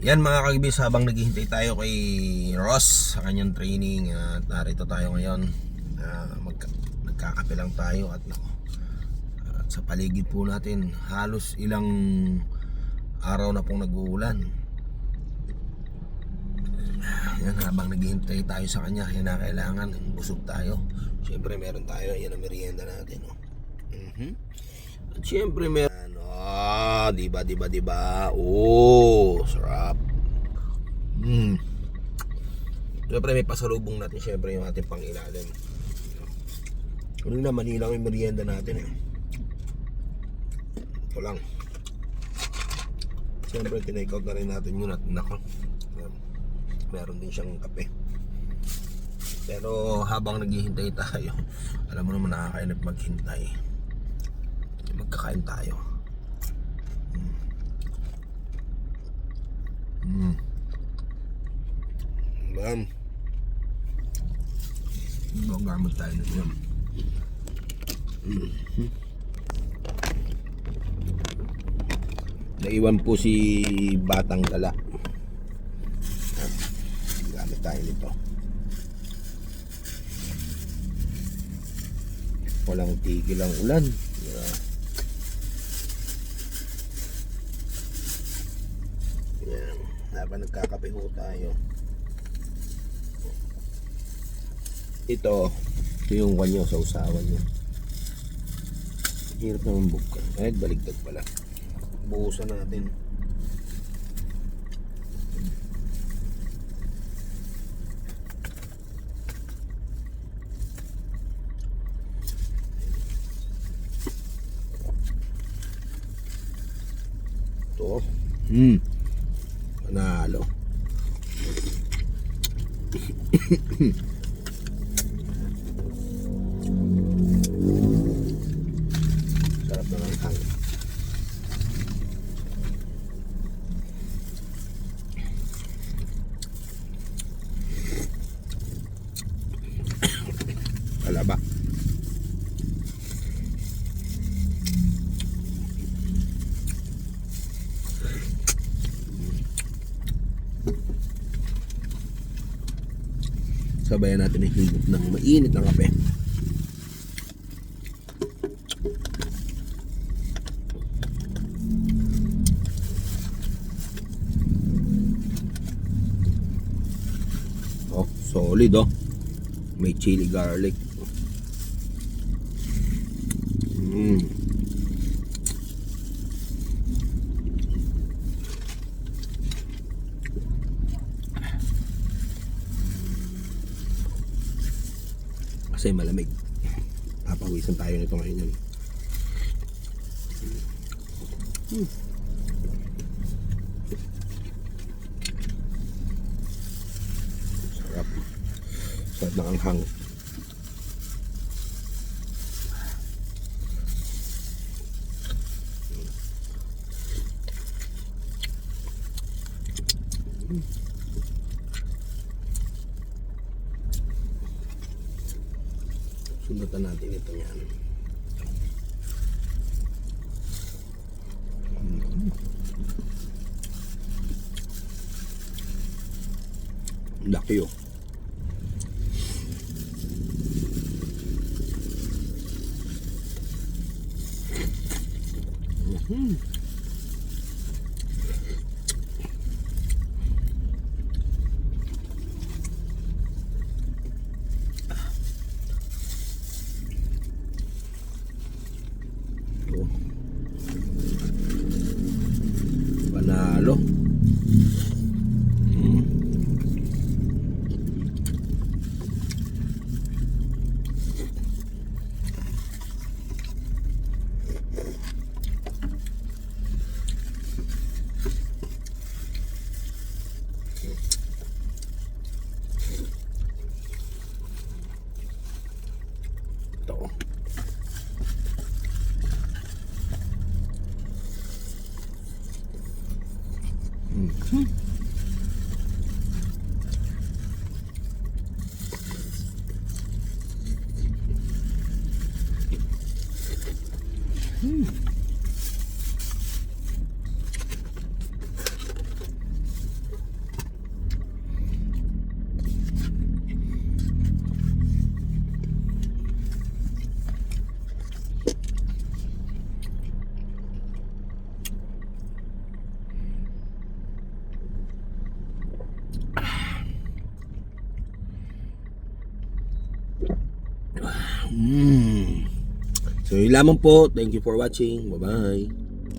Yan mga kagibis, habang naghihintay tayo kay Ross sa kanyang training at narito tayo ngayon. Nagkakape lang tayo at sa paligid po natin halos ilang araw na pong nag-uulan. Yan, habang naghihintay tayo sa kanya, yan na kailangan, busog tayo. Siyempre meron tayo, yan ang merienda natin. At siyempre meron, diba? Oh, sarap. Siyempre may pasalubong natin, siyempre yung ating pangilalim. Ano na, Manila yung merienda natin Ito lang. Siyempre tinake out na rin natin yun at meron din siyang kape. Pero habang naghihintay tayo, alam mo naman nakakainip maghintay. Magkakain tayo. Bam. Gamot tayo na yun. Naiwan po si Batang Gala. Gamit tayo nito. Walang tigil ang ulan. Yan. Habang nagkakape ho tayo. Ito yung kanyo sa usawan nyo. Hirap naman buka. Kahit baligtad pala. Buhusan natin. Ito. Panalo. Sarap na ng hangin. Alaba. Sabayan natin yung higop ng mainit na kape. Oh, solid may chili garlic. Kasi malamig. Papawisan tayo nito ngayon. Sarap. Sarap na anghang. Sundatan natin ito yan. Laki Panalo. Ito. So yun lamang po. Thank you for watching. Bye-bye.